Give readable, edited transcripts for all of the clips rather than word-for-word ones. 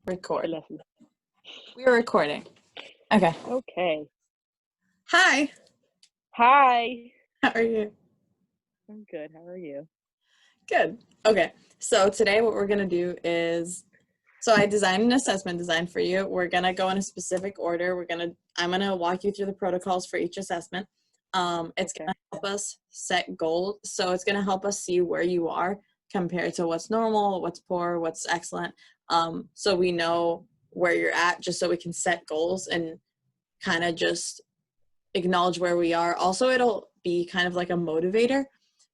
Record. Lesson. We are recording. Okay. Okay. Hi. Hi. How are you? I'm good. How are you? Good. Okay. So today what we're going to do is, I designed an assessment design for you. We're going to go in a specific order. I'm going to walk you through the protocols for each assessment. It's going to help us set goals. So it's going to help us see where you are compared to what's normal, what's poor, what's excellent. So we know where you're at, just so we can set goals and kind of just acknowledge where we are. Also, it'll be kind of like a motivator.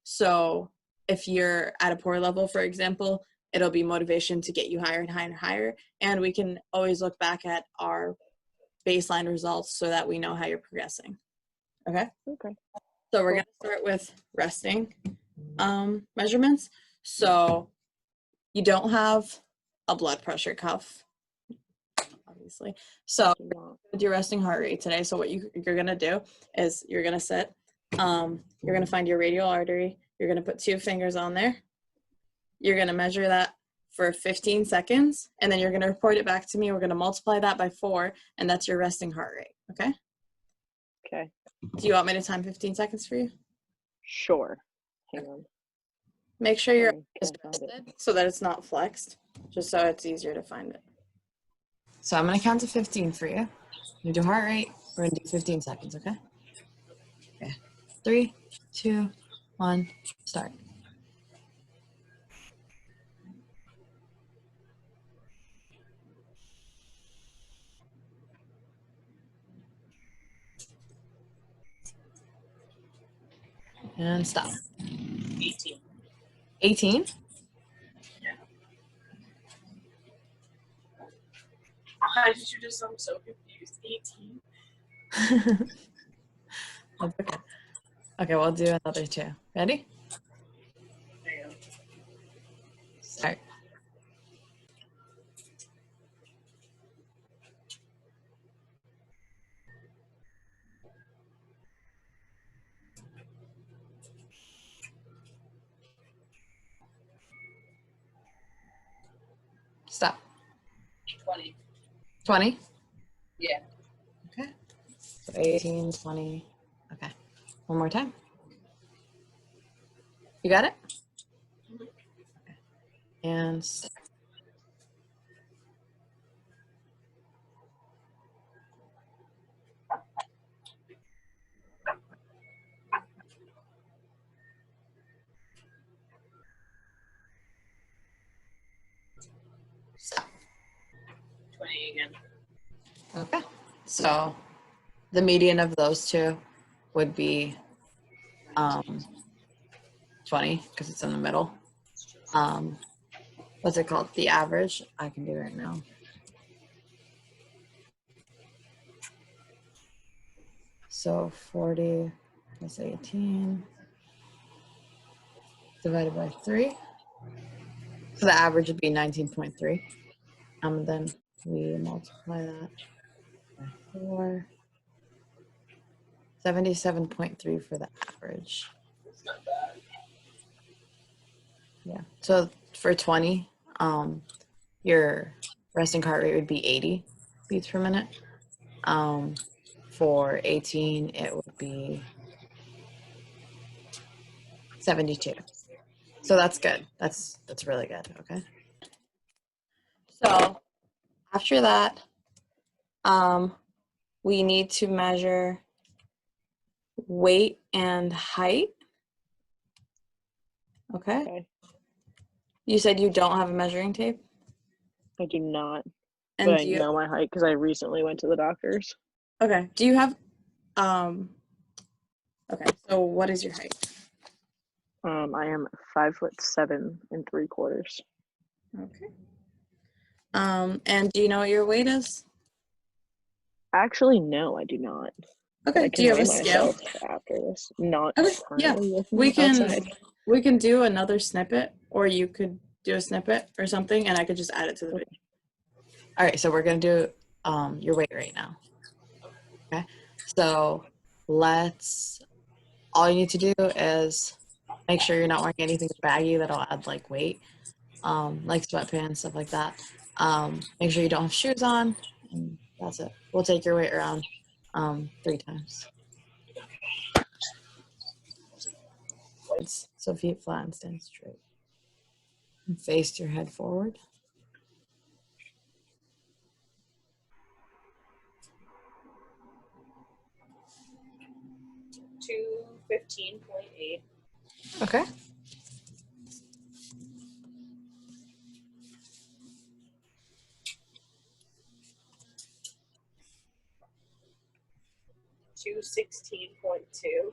So if you're at a poor level, for example, it'll be motivation to get you higher and higher and higher. And we can always look back at our baseline results so that we know how you're progressing. Okay? Okay. So we're going to start with resting measurements. So you don't have a blood pressure cuff, obviously. So with your resting heart rate today, so what you're going to do is you're going to sit, you're going to find your radial artery. You're going to put 2 fingers on there. You're going to measure that for 15 seconds, and then you're going to report it back to me. We're going to multiply that by 4, and that's your resting heart rate, okay? Okay. Do you want me to time 15 seconds for you? Sure. Hang on. Make sure your Sorry, is can't find it. rested so that it's not flexed, just so it's easier to find it. So I'm going to count to 15 for you. You do heart rate. We're going to do 15 seconds, okay? Okay. 3, 2, 1, start. And stop. 18. 18? Yeah. Why did you just sound so confused? 18? That's okay. Okay, we'll do another 2. Ready? There you go. Start. Stop. 20. 20? Yeah. Okay. So 18, 20. Okay. One more time. You got it? Okay. And start. Stop. 20 again. Okay. So the median of those 2 would be 20 because it's in the middle. What's it called? The average. I can do it right now. So 40 plus 18 divided by 3. So the average would be 19.3. Then we multiply that by 4. 77.3 for the average. It's not bad. Yeah. So for 20, your resting heart rate would be 80 beats per minute. For 18, it would be 72. So that's good. That's really good. Okay. So after that, we need to measure weight and height. Okay. You said you don't have a measuring tape? I do not. And but I know my height because I recently went to the doctor's. Okay. Do you have okay, so what is your height? I am 5'7" and 3/4. Okay. And do you know what your weight is? Actually, no, I do not. Okay. Do you have a scale? After this, not Okay. Yeah. currently with We me outside. can do another snippet, or you could do a snippet or something, and I could just add it to the video. All right. So we're gonna do your weight right now. Okay. So all you need to do is make sure you're not wearing anything baggy that'll add like weight, like sweatpants, stuff like that. Make sure you don't have shoes on, and that's it. We'll take your weight around 3 times. So feet flat and stand straight. And face your head forward. To 15.8. Okay. To 16.2.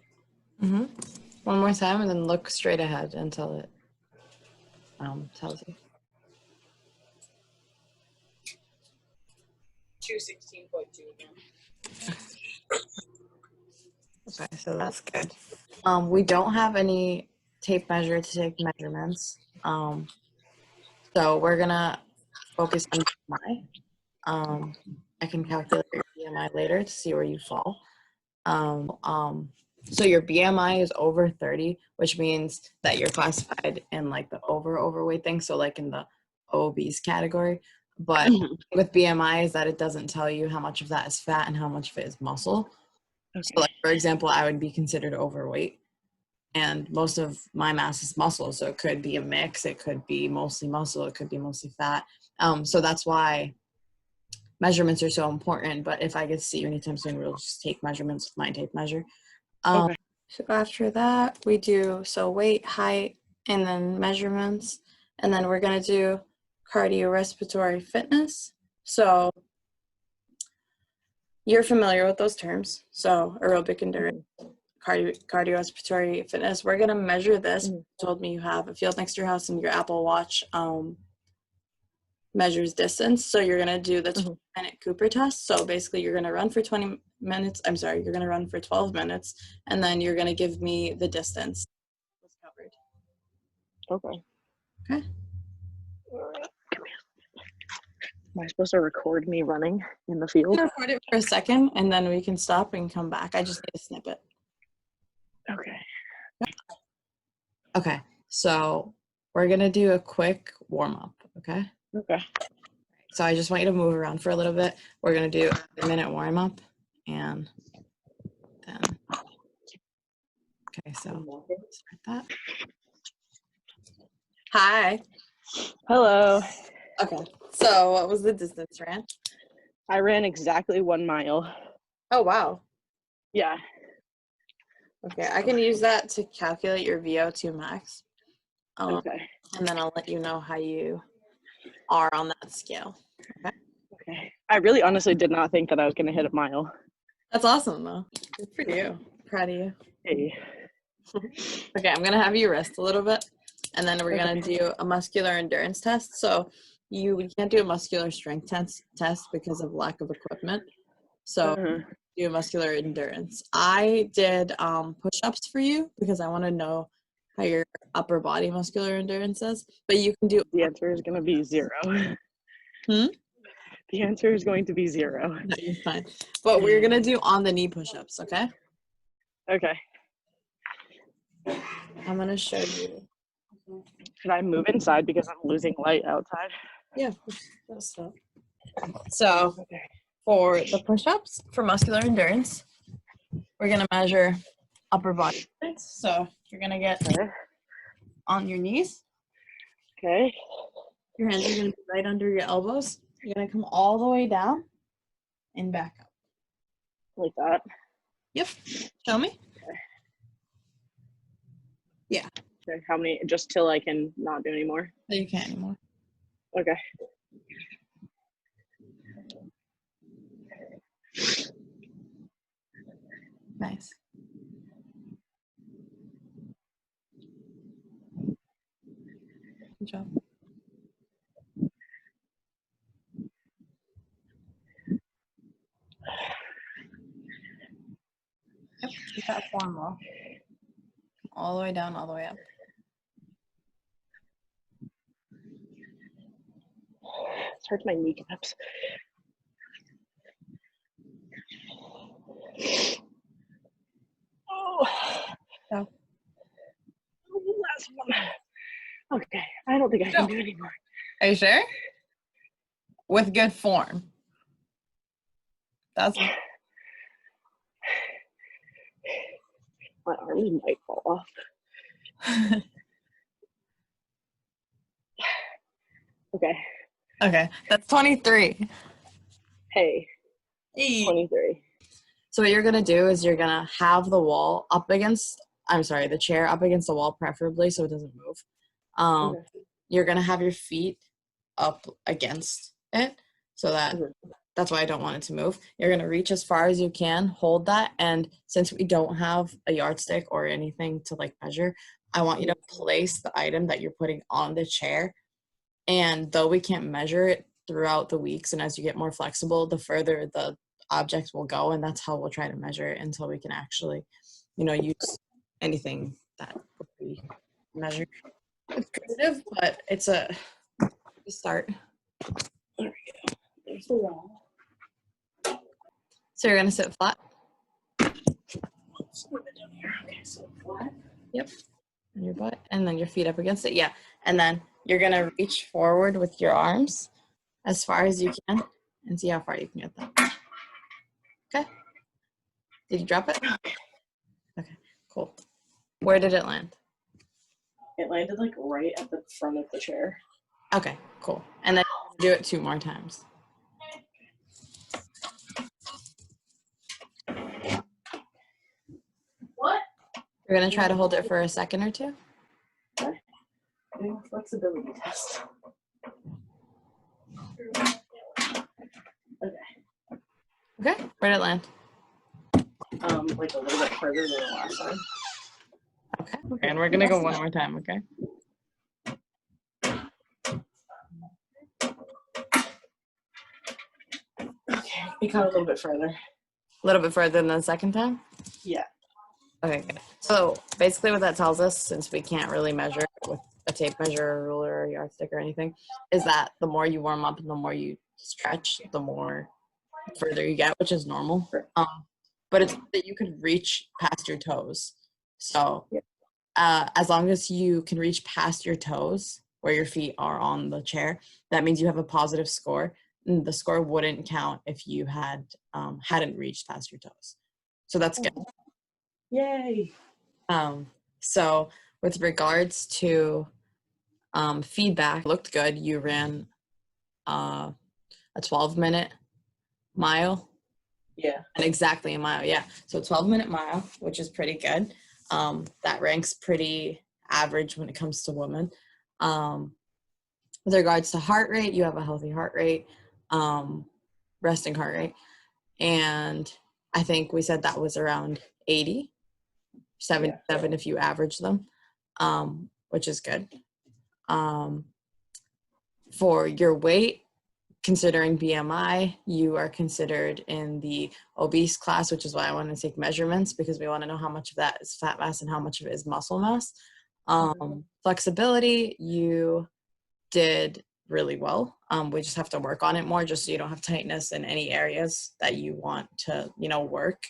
Mm-hmm. One more time, and then look straight ahead until it tells you. To 16.2 again. Okay, so that's good. We don't have any tape measure to take measurements. So we're gonna focus on BMI. I can calculate your BMI later to see where you fall. So your BMI is over 30, which means that you're classified in like the overweight thing. So like in the obese category. But with BMI is that it doesn't tell you how much of that is fat and how much of it is muscle. Okay. So like, for example, I would be considered overweight. And most of my mass is muscle. So it could be a mix. It could be mostly muscle. It could be mostly fat. So that's why measurements are so important. But if I get to see you anytime soon, we'll just take measurements with my tape measure. Okay. So after that, we do weight, height, and then measurements. And then we're going to do cardiorespiratory fitness. So you're familiar with those terms. So aerobic endurance, cardiorespiratory fitness. We're going to measure this. You told me you have a field next to your house and your Apple Watch measures distance. So you're going to do the 20-minute Cooper test. So basically you're going to run for 20 minutes. I'm sorry, you're going to run for 12 minutes. And then you're going to give me the distance was covered. Okay. Okay. All right. Come here. Am I supposed to record me running in the You field? can record it for a second and then we can stop and come back. I just need a snippet. Okay. Okay. So we're going to do a quick warm up. Okay. Okay. So I just want you to move around for a little bit. We're going to do a minute warm up and then. Okay. So start that. Hi. Hello. Okay. So what was the distance ran? I ran exactly 1 mile. Oh, wow. Yeah. Okay. I can use that to calculate your VO2 max. Okay. And then I'll let you know how you are on that scale. Okay. Okay. I really honestly did not think that I was going to hit a mile. That's awesome, though. Good for you. Proud of you. Hey. Okay. I'm going to have you rest a little bit. And then we're going to do a muscular endurance test. So we can't do a muscular strength test because of lack of equipment. So do a muscular endurance. I did push-ups for you because I want to know how your upper body muscular endurance is. But you can do. The answer is going to be 0. The answer is going to be 0. No, you're fine. But we're going to do on the knee push-ups, okay? Okay. I'm going to show you. Should I move inside because I'm losing light outside? Yeah, of course. So for the push-ups, for muscular endurance, we're going to measure upper body strength. So you're going to get on your knees. Okay. Your hands are going to be right under your elbows. You're going to come all the way down and back up. Like that? Yep. Show me. Okay. Yeah. Okay. How many? Just till I can not do anymore? So you can't anymore. Okay. Nice. Good job. Yep, keep that form low. All the way down, all the way up. This hurts my kneecaps. Oh. So. Last one. Okay. I don't think I can do anymore. Are you sure? with good form. That's My arms might fall off. Okay. okay. That's 23. Hey, Hey. 23. So what you're gonna do is you're gonna have the wall up against, the chair up against the wall, preferably so it doesn't move. Okay. You're gonna have your feet up against it, so that Mhm. that's why I don't want it to move. You're gonna reach as far as you can, hold that, and since we don't have a yardstick or anything to like measure, I want you to place the item that you're putting on the chair. And though we can't measure it throughout the weeks, and as you get more flexible, the further the object will go, and that's how we'll try to measure it until we can actually, use anything that would be measured. It's primitive, but it's a start. There we go. There's the wall. So you're gonna sit flat. Let's move it down here. Okay, so flat. Yep. On your butt, and then your feet up against it. Yeah. And then you're gonna reach forward with your arms as far as you can and see how far you can get them. Okay. Did you drop it? Okay, cool. Where did it land? It landed like right at the front of the chair. Okay, cool. And then do it 2 more times. What? You're gonna try to hold it for a second or 2. Doing a flexibility test. Okay. Okay, where did it land? Like a little bit further than the last time. Okay, and we're gonna go one more time, okay? Okay, become a little bit further. A little bit further than the second time? Yeah. Okay, good. So basically what that tells us, since we can't really measure with a tape measure, or ruler, or yardstick or anything, is that the more you warm up and the more you stretch, the more further you get, which is normal. But it's that you could reach past your toes. So as long as you can reach past your toes where your feet are on the chair, that means you have a positive score. And the score wouldn't count if you hadn't reached past your toes. So that's good. Yay. So with regards to feedback, looked good. You ran a 12-minute mile. Yeah. And exactly a mile, yeah. So 12-minute mile, which is pretty good. That ranks pretty average when it comes to women. With regards to heart rate, you have a healthy heart rate, resting heart rate. And I think we said that was around 80, 77 if you average them, which is good. For your weight, considering BMI, you are considered in the obese class, which is why I want to take measurements, because we want to know how much of that is fat mass and how much of it is muscle mass. Flexibility, you did really well. We just have to work on it more, just so you don't have tightness in any areas that you want to, work.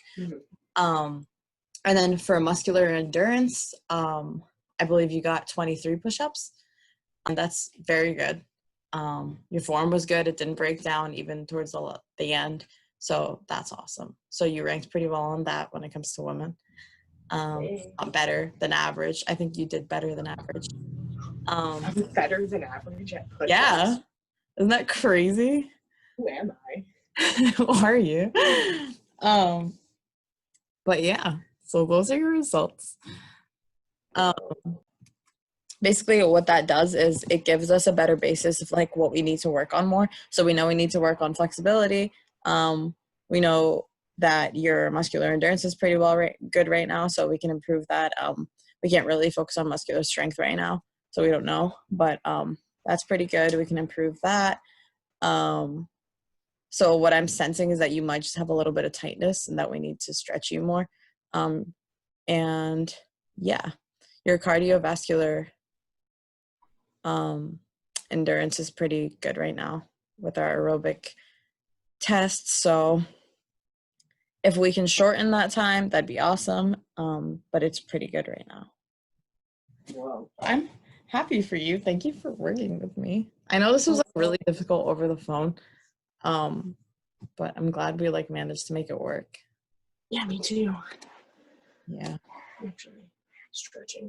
And then for muscular endurance, I believe you got 23 push-ups. That's very good. Your form was good. It didn't break down even towards the end. So that's awesome. So you ranked pretty well on that when it comes to women. Better than average. I think you did better than average. I'm better than average at push-ups. Yeah. Isn't that crazy? Who am I? Who are you? But yeah, so those are your results. Basically what that does is it gives us a better basis of like what we need to work on more. So we know we need to work on flexibility. We know that your muscular endurance is pretty good right now, so we can improve that. We can't really focus on muscular strength right now, so we don't know, but that's pretty good. We can improve that. So what I'm sensing is that you might just have a little bit of tightness and that we need to stretch you more. And yeah, your cardiovascular endurance is pretty good right now with our aerobic tests. So if we can shorten that time, that'd be awesome. But it's pretty good right now. Whoa. happy for you. Thank you for working with me. I know this was like really difficult over the phone, but I'm glad we like managed to make it work. Yeah, me too. Yeah. Actually, stretching.